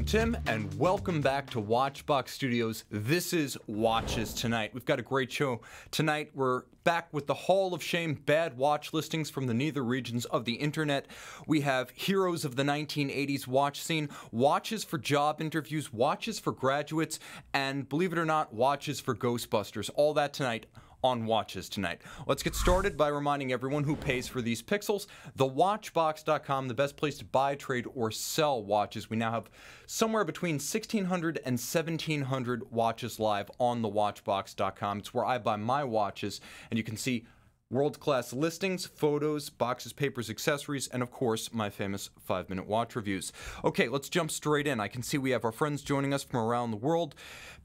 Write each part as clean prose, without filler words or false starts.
Tim, and welcome back to Watchbox Studios. This is Watches Tonight. We've got a great show tonight. We're back with the Hall of Shame bad watch listings from the nether regions of the internet. We have heroes of the 1980s watch scene, watches for job interviews, watches for graduates, and believe it or not, watches for Ghostbusters. All that tonight on Watches Tonight. Let's get started by reminding everyone who pays for these pixels. TheWatchbox.com, the best place to buy, trade, or sell watches. We now have somewhere between 1,600 and 1,700 watches live on TheWatchbox.com. It's where I buy my watches, and you can see world-class listings, photos, boxes, papers, accessories, and of course, my famous 5-minute watch reviews. Okay, let's jump straight in. I can see we have our friends joining us from around the world.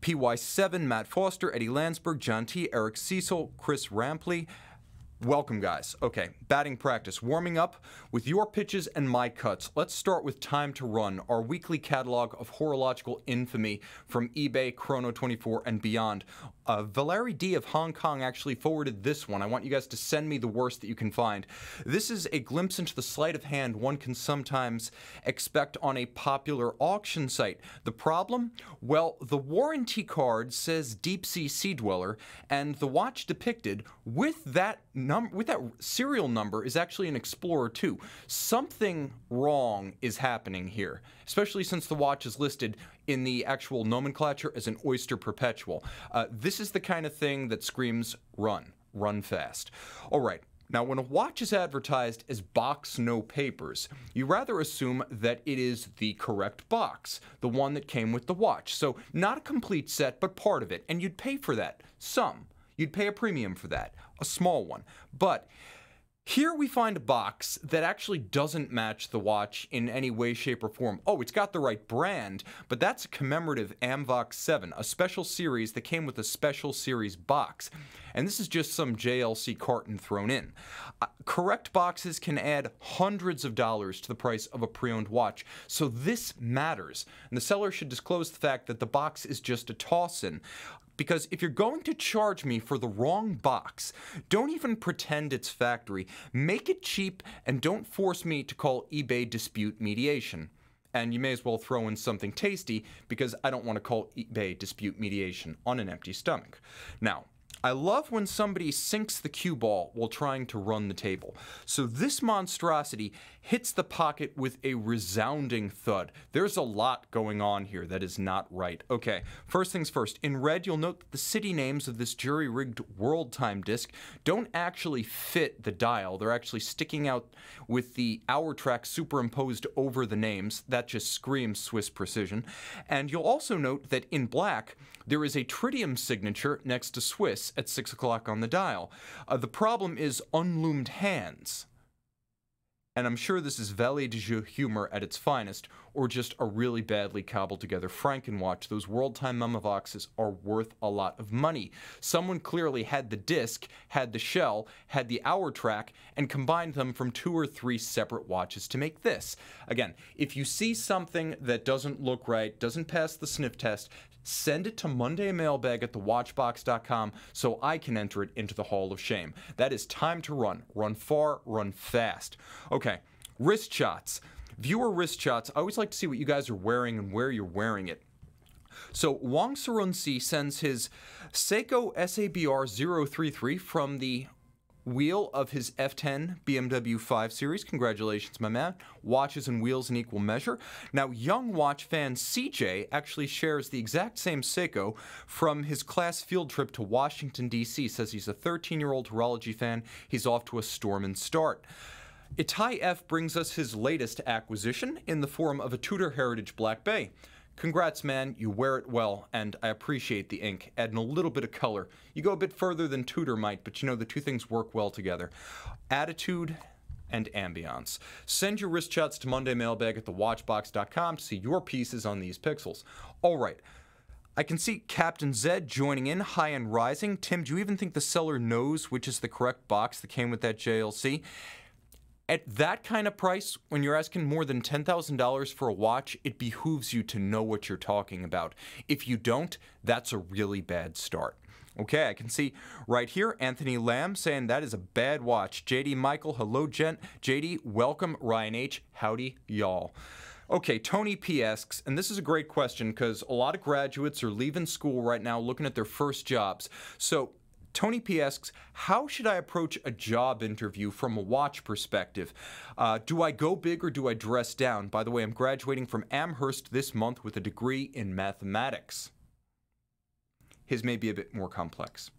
PY7, Matt Foster, Eddie Landsberg, John T., Eric Cecil, Chris Rampley. Welcome, guys. Okay, batting practice. Warming up with your pitches and my cuts. Let's start with Time to Run, our weekly catalog of horological infamy from eBay, Chrono24, and beyond. Valerie D. of Hong Kong actually forwarded this one. I want you guys to send me the worst that you can find. This is a glimpse into the sleight of hand one can sometimes expect on a popular auction site. The problem? Well, the warranty card says Deep Sea Sea Dweller, and the watch depicted with that serial number is actually an Explorer 2. Something wrong is happening here, especially since the watch is listed in the actual nomenclature as an Oyster Perpetual. This is the kind of thing that screams run fast. All right. Now, when a watch is advertised as box no papers, you rather assume that it is the correct box, the one that came with the watch. So not a complete set, but part of it, and you'd pay for that. Some. You'd pay a premium for that, a small one. But here we find a box that actually doesn't match the watch in any way, shape, or form. Oh, it's got the right brand, but that's a commemorative Amvox 7, a special series that came with a special series box. And this is just some JLC carton thrown in. Correct boxes can add hundreds of dollars to the price of a pre-owned watch, so this matters. And the seller should disclose the fact that the box is just a toss-in. Because if you're going to charge me for the wrong box, don't even pretend it's factory. Make it cheap and don't force me to call eBay dispute mediation. And you may as well throw in something tasty because I don't want to call eBay dispute mediation on an empty stomach. Now, I love when somebody sinks the cue ball while trying to run the table. So this monstrosity hits the pocket with a resounding thud. There's a lot going on here that is not right. Okay, first things first. In red, you'll note that the city names of this jury-rigged world time disc don't actually fit the dial. They're actually sticking out with the hour track superimposed over the names. That just screams Swiss precision. And you'll also note that in black, there is a tritium signature next to Swiss at 6 o'clock on the dial. The problem is unloomed hands. And I'm sure this is valet de jeu humor at its finest, or just a really badly cobbled together frankenwatch. Those world time Memovoxes are worth a lot of money. Someone clearly had the disc, had the shell, had the hour track, and combined them from 2 or 3 separate watches to make this. Again, if you see something that doesn't look right, doesn't pass the sniff test, send it to mondaymailbag@thewatchbox.com so I can enter it into the Hall of Shame. That is Time to Run. Run far, run fast. Okay, wrist shots. Viewer wrist shots. I always like to see what you guys are wearing and where you're wearing it. So Wang Sarunsi sends his Seiko SABR 033 from the wheel of his F10 BMW 5 Series. Congratulations, my man. Watches and wheels in equal measure. Now, young watch fan CJ actually shares the exact same Seiko from his class field trip to Washington, D.C. Says he's a 13-year-old horology fan. He's off to a storm and start. Itai F brings us his latest acquisition in the form of a Tudor Heritage Black Bay. Congrats, man. You wear it well, and I appreciate the ink, adding a little bit of color. You go a bit further than Tudor might, but you know the two things work well together. Attitude and ambiance. Send your wrist shots to mondaymailbag@thewatchbox.com to see your pieces on these pixels. All right. I can see Captain Zed joining in, high and rising. Tim, do you even think the seller knows which is the correct box that came with that JLC? At that kind of price, when you're asking more than $10,000 for a watch, it behooves you to know what you're talking about. If you don't, that's a really bad start. Okay, I can see right here, Anthony Lamb saying that is a bad watch. JD Michael, hello, gent. JD, welcome. Ryan H, howdy, y'all. Okay, Tony P asks, and this is a great question because a lot of graduates are leaving school right now looking at their first jobs. So Tony P asks, how should I approach a job interview from a watch perspective? Do I go big or do I dress down? By the way, I'm graduating from Amherst this month with a degree in mathematics. His may be a bit more complex.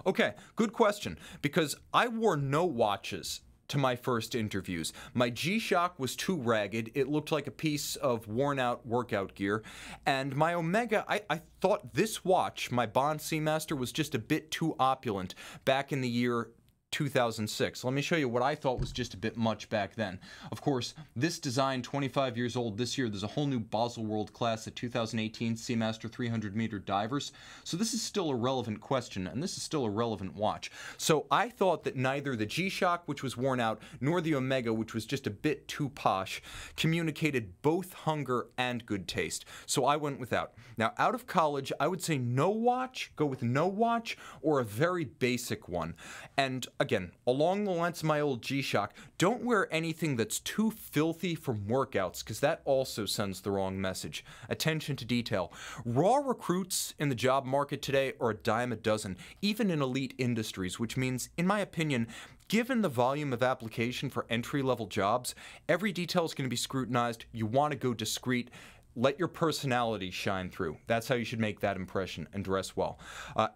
Okay, good question, because I wore no watches to my first interviews. My G-SHOCK was too ragged. It looked like a piece of worn-out workout gear. And my Omega, I thought this watch, my Bond Seamaster, was just a bit too opulent back in the year 2006. Let me show you what I thought was just a bit much back then. Of course, this design, 25 years old this year, there's a whole new Basel World class at 2018 Seamaster 300-meter divers. So this is still a relevant question, and this is still a relevant watch. So I thought that neither the G-SHOCK, which was worn out, nor the Omega, which was just a bit too posh, communicated both hunger and good taste. So I went without. Now, out of college, I would say no watch, go with no watch, or a very basic one. And again, along the lines of my old G-SHOCK, don't wear anything that's too filthy from workouts, because that also sends the wrong message. Attention to detail. Raw recruits in the job market today are a dime a dozen, even in elite industries, which means, in my opinion, given the volume of application for entry-level jobs, every detail is going to be scrutinized. You want to go discreet. Let your personality shine through. That's how you should make that impression, and dress well.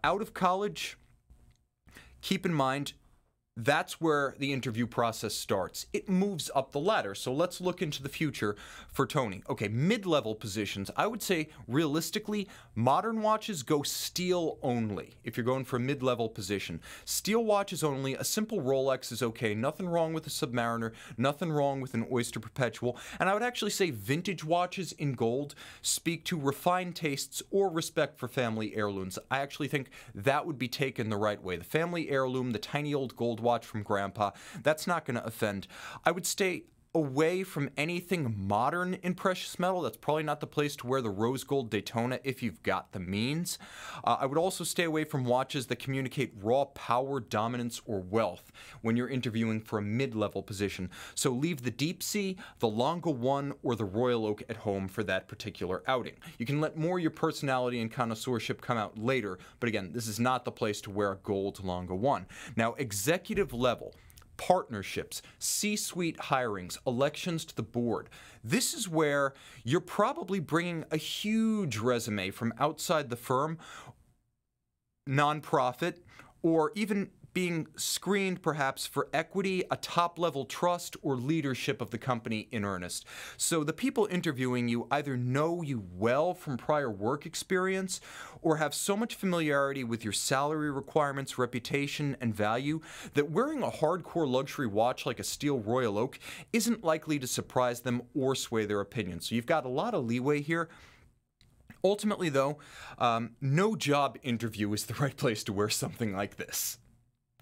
Out of college, keep in mind, that's where the interview process starts. It moves up the ladder. So let's look into the future for Tony. Okay, mid-level positions. I would say, realistically, modern watches go steel only if you're going for a mid-level position. Steel watches only. A simple Rolex is okay. Nothing wrong with a Submariner. Nothing wrong with an Oyster Perpetual. And I would actually say vintage watches in gold speak to refined tastes or respect for family heirlooms. I actually think that would be taken the right way. The family heirloom, the tiny old gold watch from grandpa, that's not going to offend. I would stay away from anything modern in precious metal. That's probably not the place to wear the rose gold Daytona if you've got the means. I would also stay away from watches that communicate raw power, dominance, or wealth when you're interviewing for a mid-level position. So leave the Deep Sea, the Longa 1, or the Royal Oak at home for that particular outing. You can let more of your personality and connoisseurship come out later, but again, this is not the place to wear a gold Longa 1. Now, executive level, partnerships, C-suite hirings, elections to the board. This is where you're probably bringing a huge resume from outside the firm, nonprofit, or even being screened perhaps for equity, a top-level trust, or leadership of the company in earnest. So the people interviewing you either know you well from prior work experience or have so much familiarity with your salary requirements, reputation, and value that wearing a hardcore luxury watch like a steel Royal Oak isn't likely to surprise them or sway their opinion. So you've got a lot of leeway here. Ultimately, though, no job interview is the right place to wear something like this.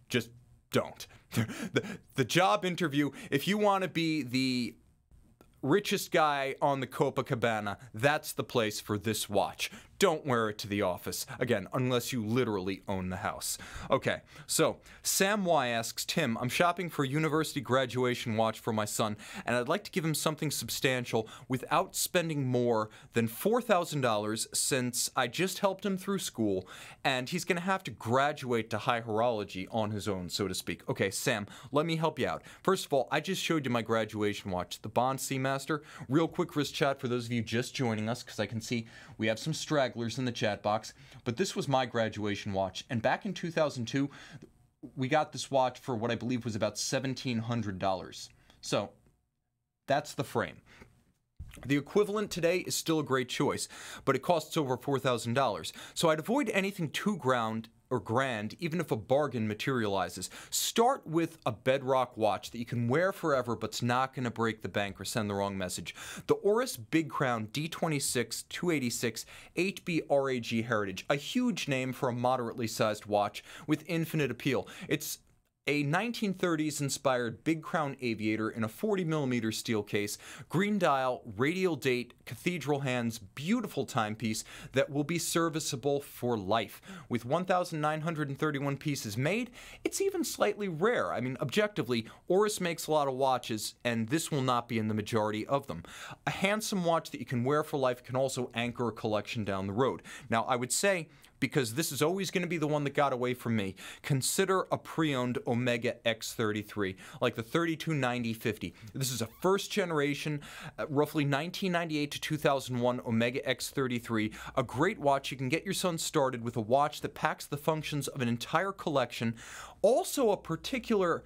Just don't. The job interview, if you want to be the richest guy on the Copacabana, that's the place for this watch. Don't wear it to the office. Again, unless you literally own the house. Okay, so Sam Y asks, Tim, I'm shopping for a university graduation watch for my son, and I'd like to give him something substantial without spending more than $4,000 since I just helped him through school, and he's going to have to graduate to high horology on his own, so to speak. Okay, Sam, let me help you out. First of all, I just showed you my graduation watch, the Bond Seamaster. Real quick wrist chat for those of you just joining us, because I can see we have some stragglers in the chat box, but this was my graduation watch, and back in 2002 we got this watch for what I believe was about $1,700. So that's the frame. The equivalent today is still a great choice, but it costs over $4,000. So I'd avoid anything too grand, even if a bargain materializes. Start with a bedrock watch that you can wear forever but's not going to break the bank or send the wrong message. The Oris Big Crown D26 286 8B RAG Heritage, a huge name for a moderately sized watch with infinite appeal. It's A 1930s inspired Big Crown aviator in a 40mm steel case, green dial, radial date, cathedral hands, beautiful timepiece that will be serviceable for life. With 1,931 pieces made, it's even slightly rare. I mean, objectively, Oris makes a lot of watches, and this will not be in the majority of them. A handsome watch that you can wear for life can also anchor a collection down the road. Now, I would say, because this is always going to be the one that got away from me, consider a pre-owned Omega X33, like the 3290-50. This is a first generation, roughly 1998 to 2001 Omega X33, a great watch. You can get your son started with a watch that packs the functions of an entire collection. Also a particular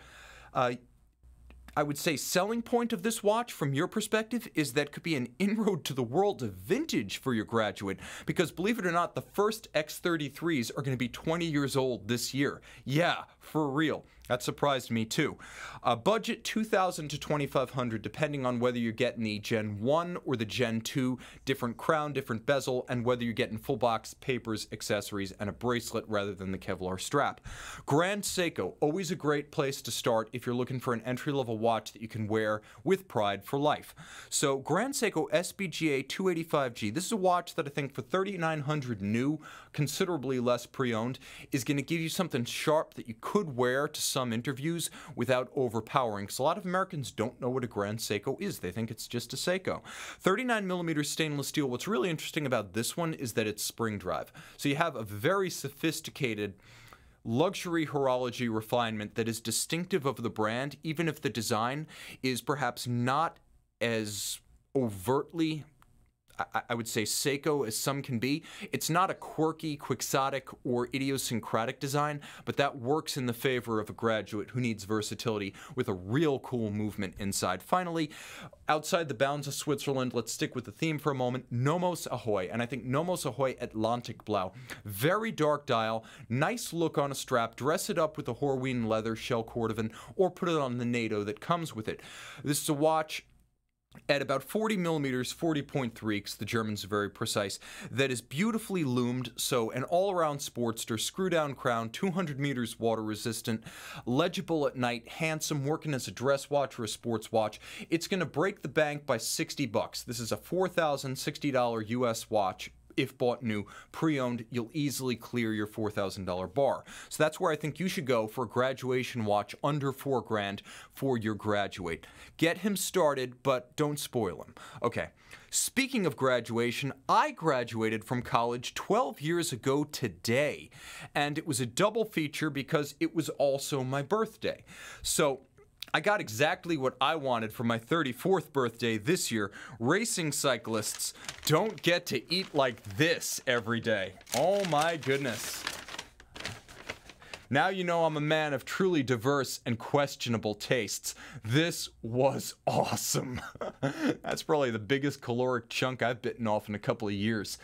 I would say selling point of this watch from your perspective is that it could be an inroad to the world of vintage for your graduate, because believe it or not, the first X33s are going to be 20 years old this year. Yeah, for real. That surprised me too. Budget $2,000 to $2,500, depending on whether you're getting the Gen 1 or the Gen 2, different crown, different bezel, and whether you're getting full box papers, accessories, and a bracelet rather than the Kevlar strap. Grande Seco, always a great place to start if you're looking for an entry-level watch that you can wear with pride for life. So Grande Seco Sb Ga 285G, this is a watch that I think for $3,900 new, considerably less pre-owned, is going to give you something sharp that you could wear to some interviews without overpowering, because a lot of Americans don't know what a Grande Seco is. They think it's just a Seiko. 39mm stainless steel. What's really interesting about this one is that it's spring drive. So you have a very sophisticated luxury horology refinement that is distinctive of the brand, even if the design is perhaps not as overtly, I would say, Seiko as some can be. It's not a quirky, quixotic, or idiosyncratic design, but that works in the favor of a graduate who needs versatility with a real cool movement inside. Finally, outside the bounds of Switzerland, let's stick with the theme for a moment, NOMOS Ahoy, and I think NOMOS Ahoy Atlantic Blau. Very dark dial, nice look on a strap, dress it up with a Horween leather shell cordovan, or put it on the NATO that comes with it. This is a watch at about 40mm, 40.3, because the Germans are very precise, that is beautifully loomed, so an all-around sportster, screw-down crown, 200 meters water resistant, legible at night, handsome, working as a dress watch or a sports watch. It's going to break the bank by $60. This is a $4,060 US watch. If bought new, pre-owned, you'll easily clear your $4,000 bar. So that's where I think you should go for a graduation watch under $4,000 for your graduate. Get him started, but don't spoil him. Okay, speaking of graduation, I graduated from college 12 years ago today, and it was a double feature because it was also my birthday. So I got exactly what I wanted for my 34th birthday this year. Racing cyclists don't get to eat like this every day. Oh my goodness. Now you know I'm a man of truly diverse and questionable tastes. This was awesome. That's probably the biggest caloric chunk I've bitten off in a couple of years.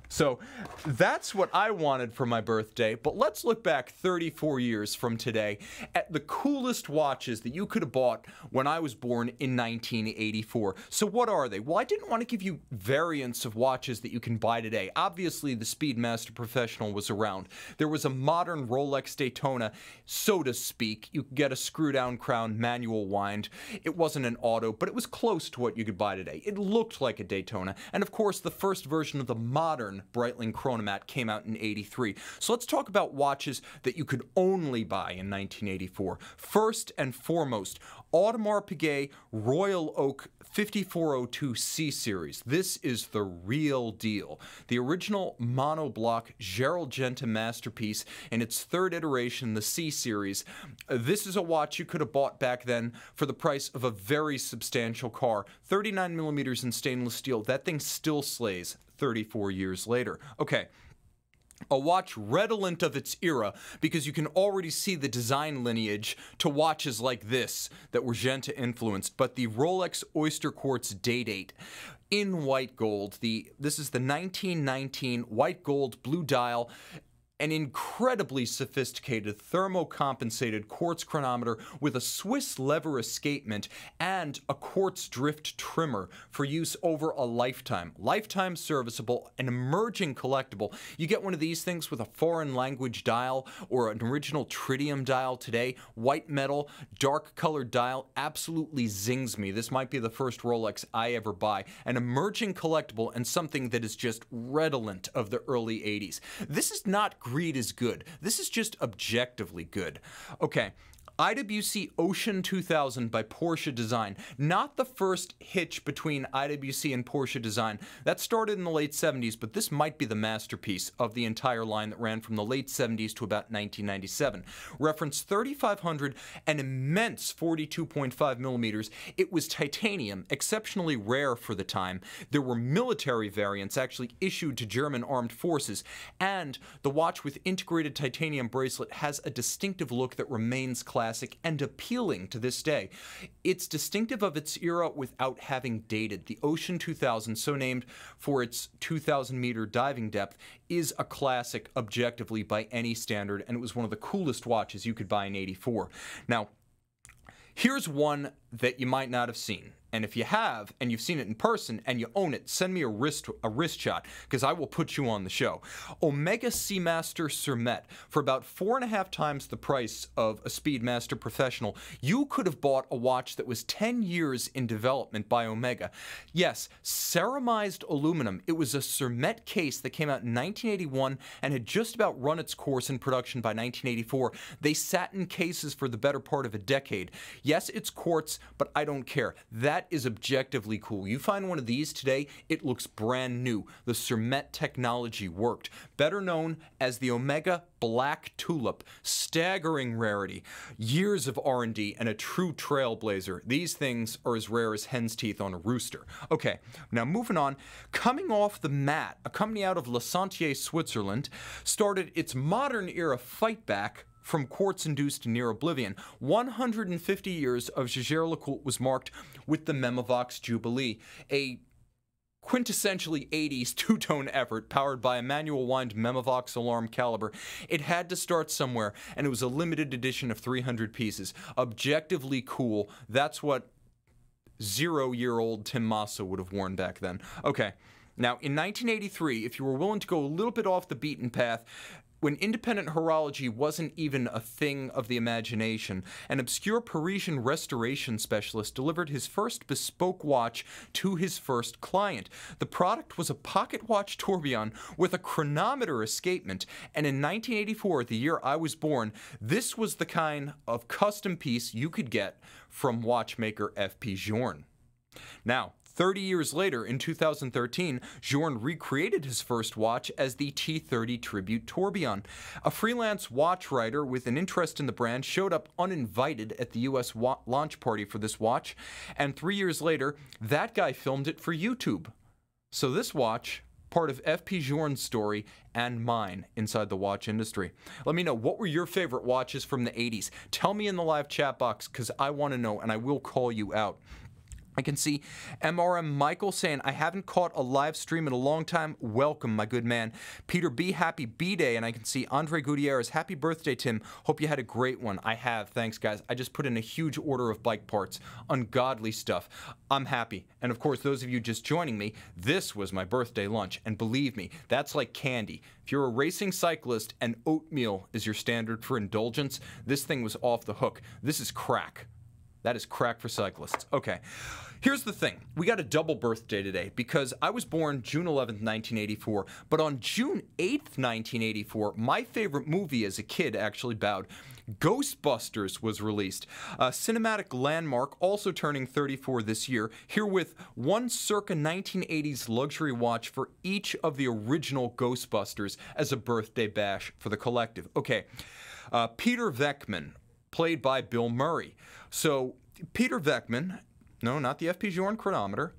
So that's what I wanted for my birthday, but let's look back 34 years from today at the coolest watches that you could have bought when I was born in 1984. So what are they? Well, I didn't want to give you variants of watches that you can buy today. Obviously, the Speedmaster Professional was around. There was a modern Rolex Daytona, so to speak. You could get a screw-down crown manual wind. It wasn't an auto, but it was close to what you could buy today. It looked like a Daytona. And of course, the first version of the modern Breitling Chronomat came out in '83. So let's talk about watches that you could only buy in 1984. First and foremost, Audemars Piguet Royal Oak 5402 C Series. This is the real deal. The original monoblock Gerald Genta masterpiece in its third iteration, the C Series. This is a watch you could have bought back then for the price of a very substantial car. 39mm in stainless steel. That thing still slays 34 years later. Okay. A watch redolent of its era because you can already see the design lineage to watches like this that were Genta influenced, but the Rolex Oysterquartz Day-Date in white gold. This is the 1919 white gold blue dial. an incredibly sophisticated thermocompensated quartz chronometer with a Swiss lever escapement and a quartz drift trimmer for use over a lifetime. Lifetime serviceable, an emerging collectible. You get one of these things with a foreign language dial or an original tritium dial today, white metal, dark colored dial, absolutely zings me. This might be the first Rolex I ever buy. An emerging collectible and something that is just redolent of the early 80s. This is not greed is good. This is just objectively good. Okay. IWC Ocean 2000 by Porsche Design. Not the first hitch between IWC and Porsche Design. That started in the late 70s, but this might be the masterpiece of the entire line that ran from the late 70s to about 1997. Reference 3500, an immense 42.5 millimeters. It was titanium, exceptionally rare for the time. There were military variants actually issued to German armed forces, and the watch with integrated titanium bracelet has a distinctive look that remains classic and appealing to this day. It's distinctive of its era without having dated. The Ocean 2000, so named for its 2,000-meter diving depth, is a classic objectively by any standard, and it was one of the coolest watches you could buy in '84. Now, here's one that you might not have seen. And if you have, and you've seen it in person, and you own it, send me a wrist shot, because I will put you on the show. Omega Seamaster Cermet, for about 4.5 times the price of a Speedmaster Professional, you could have bought a watch that was 10 years in development by Omega. Yes, ceramized aluminum. It was a Cermet case that came out in 1981 and had just about run its course in production by 1984. They sat in cases for the better part of a decade. Yes, it's quartz, but I don't care. That is objectively cool. You find one of these today, it looks brand new. The Cermet technology worked. Better known as the Omega Black Tullip. Staggering rarity. Years of R&D and a true trailblazer. These things are as rare as hen's teeth on a rooster. Okay, now moving on. Coming off the mat, a company out of Le Sentier, Switzerland, started its modern era fight back from quartz-induced near oblivion. 150 years of Jaeger-LeCoultre was marked with the Memovox Jubilee, a quintessentially 80s two-tone effort powered by a manual wind Memovox alarm caliber. It had to start somewhere, and it was a limited edition of 300 pieces. Objectively cool. That's what 0-year-old Tim Mosso would have worn back then. Okay, now in 1983, if you were willing to go a little bit off the beaten path, when independent horology wasn't even a thing of the imagination, an obscure Parisian restoration specialist delivered his first bespoke watch to his first client. The product was a pocket watch tourbillon with a chronometer escapement, and in 1984, the year I was born, this was the kind of custom piece you could get from watchmaker F.P. Journe. Now, 30 years later, in 2013, Journe recreated his first watch as the T30 Tribute Tourbillon. A freelance watch writer with an interest in the brand showed up uninvited at the US launch party for this watch, and 3 years later, that guy filmed it for YouTube. So this watch, part of F.P. Journe's story and mine inside the watch industry. Let me know, what were your favorite watches from the 80s? Tell me in the live chat box, because I want to know, and I will call you out. I can see MRM Michael saying, I haven't caught a live stream in a long time. Welcome, my good man. Peter B, happy B-Day. And I can see Andre Gutierrez, happy birthday, Tim. Hope you had a great one. I have. Thanks, guys. I just put in a huge order of bike parts. Ungodly stuff. I'm happy. And of course, those of you just joining me, this was my birthday lunch. And believe me, that's like candy. If you're a racing cyclist and oatmeal is your standard for indulgence, this thing was off the hook. This is crack. That is crack for cyclists. Okay, here's the thing. We got a double birthday today because I was born June 11th, 1984, but on June 8th, 1984, my favorite movie as a kid actually bowed. Ghostbusters was released, a cinematic landmark, also turning 34 this year, here with one circa 1980s luxury watch for each of the original Ghostbusters as a birthday bash for the collective. Okay, Peter Venkman, played by Bill Murray. So, Peter Venkman, no, not the F.P. Journe chronometer,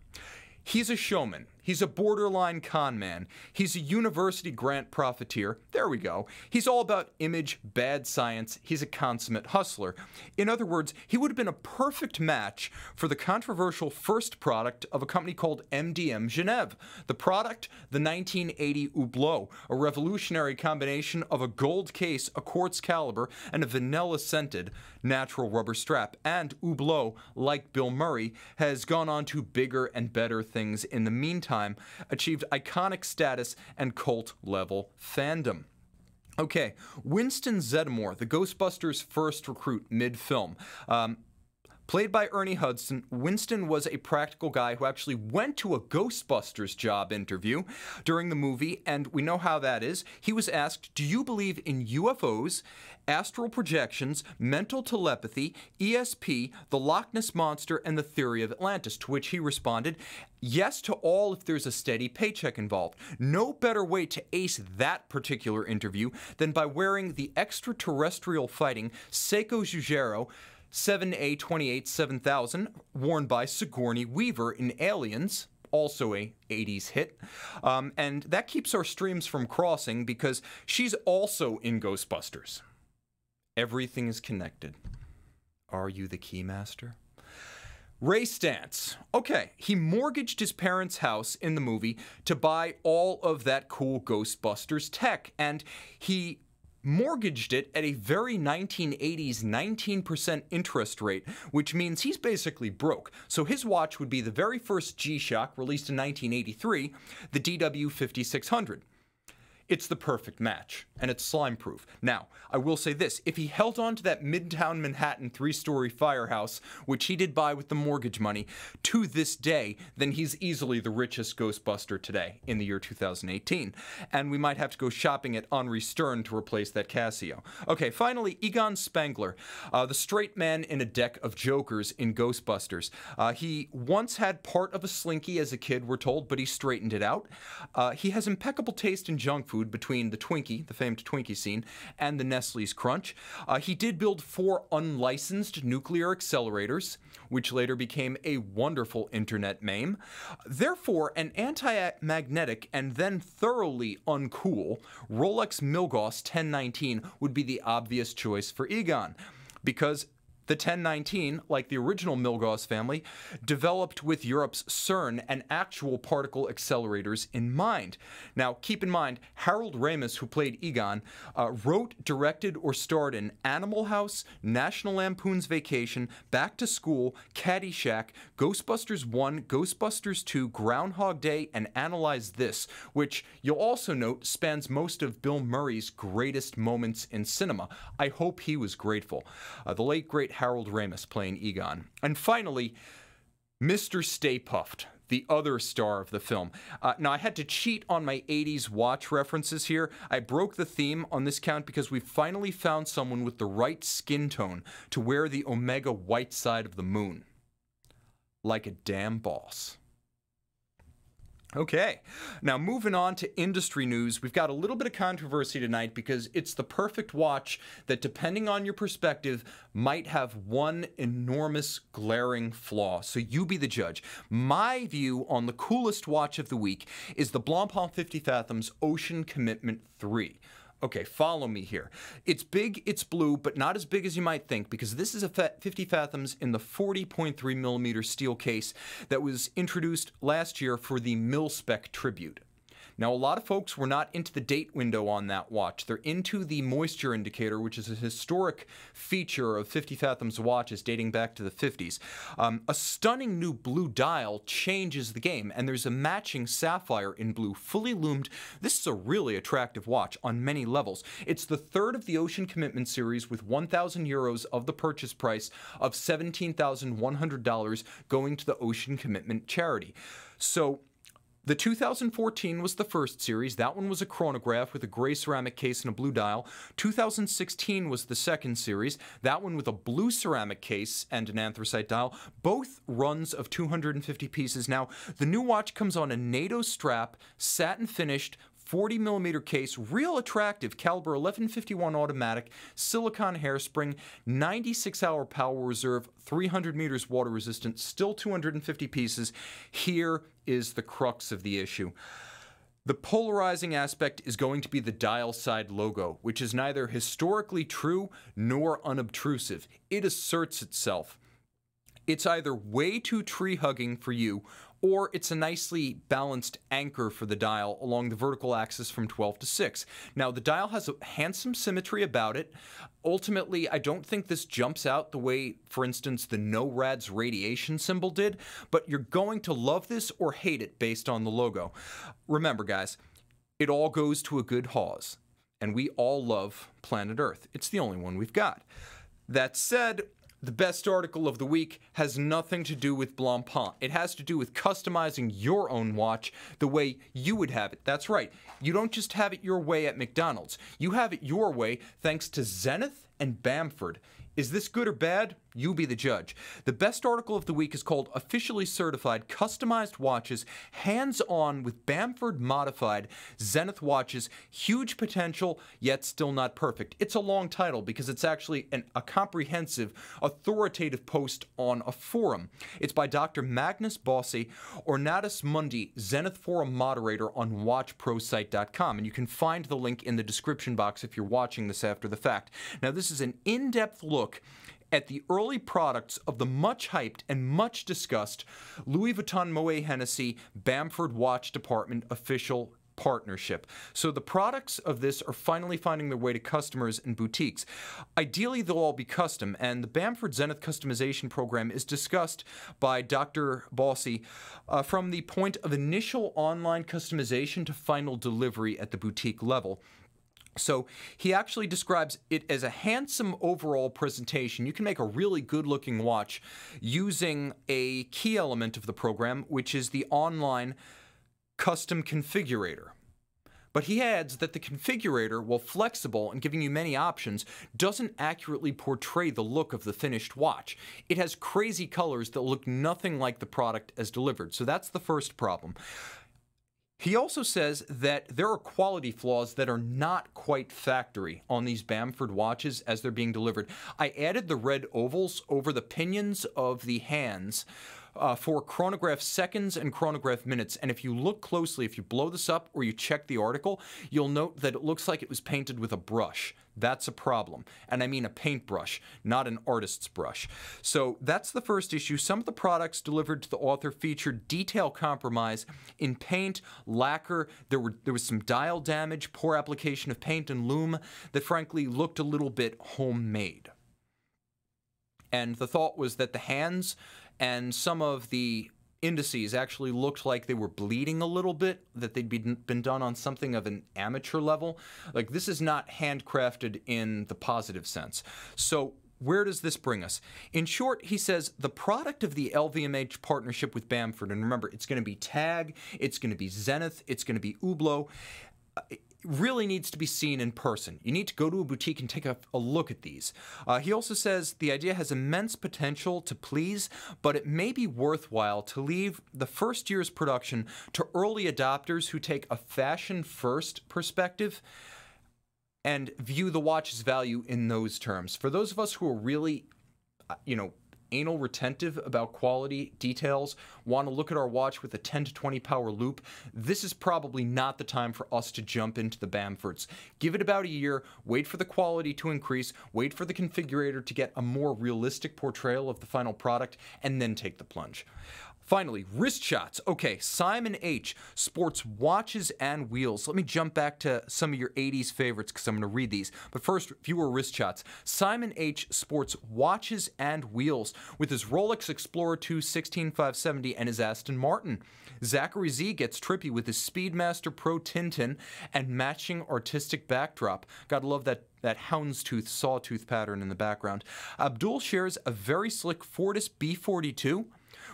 he's a showman. He's a borderline con man. He's a university grant profiteer. There we go. He's all about image, bad science. He's a consummate hustler. In other words, he would have been a perfect match for the controversial first product of a company called MDM Geneve. The product, the 1980 Hublot, a revolutionary combination of a gold case, a quartz caliber, and a vanilla-scented natural rubber strap. And Hublot, like Bill Murray, has gone on to bigger and better things in the meantime, achieved iconic status and cult-level fandom. Okay, Winston Zeddemore, the Ghostbusters' first recruit mid-film. Played by Ernie Hudson, Winston was a practical guy who actually went to a Ghostbusters job interview during the movie, and we know how that is. He was asked, do you believe in UFOs, astral projections, mental telepathy, ESP, the Loch Ness Monster, and the theory of Atlantis? To which he responded, yes to all if there's a steady paycheck involved. No better way to ace that particular interview than by wearing the extraterrestrial fighting Seiko Giugaro 7A28-7000, worn by Sigourney Weaver in Aliens, also a 80s hit. And that keeps our streams from crossing because she's also in Ghostbusters. Everything is connected. Are you the Keymaster? Ray Stantz. Okay, he mortgaged his parents' house in the movie to buy all of that cool Ghostbusters tech, and he mortgaged it at a very 1980s 19% interest rate, which means he's basically broke. So his watch would be the very first G-SHOCK, released in 1983, the DW-5600. It's the perfect match, and it's slime-proof. Now, I will say this, if he held on to that Midtown Manhattan 3-story firehouse, which he did buy with the mortgage money, to this day, then he's easily the richest Ghostbuster today in the year 2018. And we might have to go shopping at Henri Stern to replace that Casio. Okay, finally, Egon Spengler, the straight man in a deck of jokers in Ghostbusters. He once had part of a slinky as a kid, we're told, but he straightened it out. He has impeccable taste in junk food, between the Twinkie, the famed Twinkie scene, and the Nestle's Crunch. He did build 4 unlicensed nuclear accelerators, which later became a wonderful internet meme. Therefore, an anti-magnetic and then thoroughly uncool Rolex Milgauss 1019 would be the obvious choice for Egon, because the 1019, like the original Milgauss family, developed with Europe's CERN and actual particle accelerators in mind. Now, keep in mind, Harold Ramis, who played Egon, wrote, directed, or starred in Animal House, National Lampoon's Vacation, Back to School, Caddyshack, Ghostbusters 1, Ghostbusters 2, Groundhog Day, and Analyze This, which you'll also note spans most of Bill Murray's greatest moments in cinema. I hope he was grateful. The late, great Harold Ramis playing Egon. And finally, Mr. Stay Puft, the other star of the film. Now, I had to cheat on my 80s watch references here. I broke the theme on this count because we finally found someone with the right skin tone to wear the Omega white side of the moon. Like a damn boss. Okay, now moving on to industry news, we've got a little bit of controversy tonight because it's the perfect watch that, depending on your perspective, might have one enormous glaring flaw. So you be the judge. My view on the coolest watch of the week is the Blancpain 50 Fathoms Ocean Commitment 3. Okay, follow me here. It's big, it's blue, but not as big as you might think, because this is a 50 Fathoms in the 40.3mm steel case that was introduced last year for the MILSPEC tribute. Now, a lot of folks were not into the date window on that watch. They're into the moisture indicator, which is a historic feature of 50 Fathoms watches dating back to the 50s. A stunning new blue dial changes the game, and there's a matching sapphire in blue, fully loomed. This is a really attractive watch on many levels. It's the third of the Ocean Commitment series, with 1,000 euros of the purchase price of $17,100 going to the Ocean Commitment charity. So, the 2014 was the first series. That one was a chronograph with a gray ceramic case and a blue dial. 2016 was the second series. That one with a blue ceramic case and an anthracite dial. Both runs of 250 pieces. Now, the new watch comes on a NATO strap, satin finished, 40mm case, real attractive, caliber 1151 automatic, silicone hairspring, 96-hour power reserve, 300 meters water resistant, still 250 pieces. Here is the crux of the issue. The polarizing aspect is going to be the dial side logo, which is neither historically true nor unobtrusive. It asserts itself. It's either way too tree-hugging for you, or it's a nicely balanced anchor for the dial along the vertical axis from 12 to 6. Now, the dial has a handsome symmetry about it. Ultimately, I don't think this jumps out the way, for instance, the NORAD's radiation symbol did, but you're going to love this or hate it based on the logo. Remember, guys, it all goes to a good cause, and we all love planet Earth. It's the only one we've got. That said, the best article of the week has nothing to do with Blancpain. It has to do with customizing your own watch the way you would have it. That's right. You don't just have it your way at McDonald's. You have it your way thanks to Zenith and Bamford. Is this good or bad? You be the judge. The best article of the week is called Officially Certified Customized Watches Hands-On with Bamford Modified Zenith Watches. Huge potential, yet still not perfect. It's a long title because it's actually a comprehensive, authoritative post on a forum. It's by Dr. Magnus Bossi, Ornatus Mundi, Zenith Forum moderator on watchprosite.com. And you can find the link in the description box if you're watching this after the fact. Now, this is an in-depth look at the early products of the much-hyped and much-discussed Louis Vuitton Moet Hennessy Bamford Watch Department official partnership. So the products of this are finally finding their way to customers and boutiques. Ideally, they'll all be custom, and the Bamford Zenith customization program is discussed by Dr. Bossi from the point of initial online customization to final delivery at the boutique level. So he actually describes it as a handsome overall presentation. You can make a really good-looking watch using a key element of the program, which is the online custom configurator. But he adds that the configurator, while flexible and giving you many options, doesn't accurately portray the look of the finished watch. It has crazy colors that look nothing like the product as delivered. So that's the first problem. He also says that there are quality flaws that are not quite factory on these Bamford watches as they're being delivered. I added the red ovals over the pinions of the hands for chronograph seconds and chronograph minutes. And if you look closely, if you blow this up or you check the article, you'll note that it looks like it was painted with a brush. That's a problem. And I mean a paintbrush, not an artist's brush. So that's the first issue. Some of the products delivered to the author featured detail compromise in paint, lacquer. There was some dial damage, poor application of paint and lume that frankly looked a little bit homemade. And the thought was that the hands and some of the indices actually looked like they were bleeding a little bit, that they'd been done on something of an amateur level. Like, this is not handcrafted in the positive sense. So where does this bring us? In short, he says the product of the LVMH partnership with Bamford, and remember, it's going to be TAG, it's going to be Zenith, it's going to be Hublot, really needs to be seen in person. You need to go to a boutique and take a look at these. He also says the idea has immense potential to please, but it may be worthwhile to leave the first year's production to early adopters who take a fashion-first perspective and view the watch's value in those terms. For those of us who are really, anal retentive about quality details, want to look at our watch with a 10 to 20 power loop, this is probably not the time for us to jump into the Bamfords. Give it about a year, wait for the quality to increase, wait for the configurator to get a more realistic portrayal of the final product, and then take the plunge. Finally, wrist shots. Okay, Simon H. sports watches and wheels. Let me jump back to some of your 80s favorites because I'm going to read these. But first, fewer wrist shots. Simon H. sports watches and wheels with his Rolex Explorer 2 16570 and his Aston Martin. Zachary Z gets trippy with his Speedmaster Pro Tintin and matching artistic backdrop. Gotta love that houndstooth, sawtooth pattern in the background. Abdul shares a very slick Fortis B42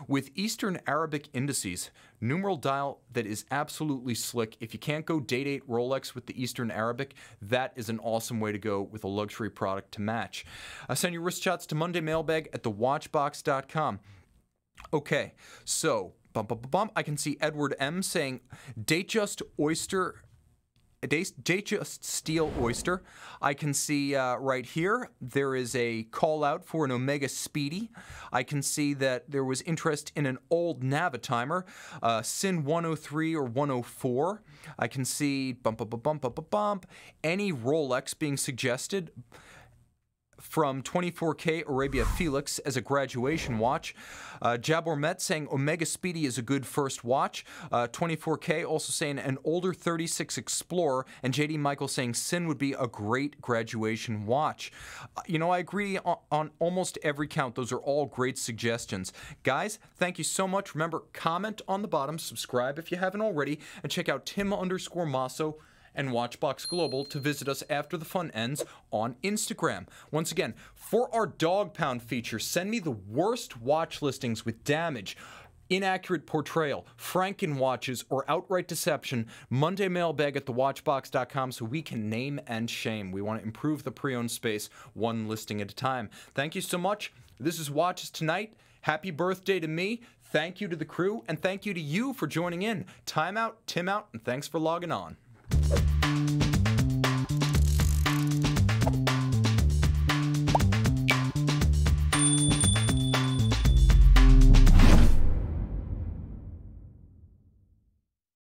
with Eastern Arabic indices, numeral dial that is absolutely slick. If you can't go Day-Date Rolex with the Eastern Arabic, that is an awesome way to go with a luxury product to match. Send your wrist shots to Monday Mailbag at thewatchbox.com. Okay, so I can see Edward M saying Datejust Datejust Steel Oyster. I can see right here there is a call out for an Omega Speedy. I can see that there was interest in an old Navitimer, Sin 103 or 104. I can see any Rolex being suggested from 24K Arabia Felix as a graduation watch. Jabor Met saying Omega Speedy is a good first watch. 24K also saying an older 36 Explorer, and JD Michael saying Sin would be a great graduation watch. You know, I agree on almost every count. Those are all great suggestions. Guys, thank you so much. Remember, comment on the bottom, subscribe if you haven't already, and check out Tim_Mosso and Watchbox Global to visit us after the fun ends on Instagram. Once again, for our Dog Pound feature, send me the worst watch listings with damage, inaccurate portrayal, frankenwatches, or outright deception. Monday mailbag at thewatchbox.com so we can name and shame. We want to improve the pre-owned space one listing at a time. Thank you so much. This is Watches Tonight. Happy birthday to me. Thank you to the crew, and thank you to you for joining in. Time out, Tim out, and thanks for logging on.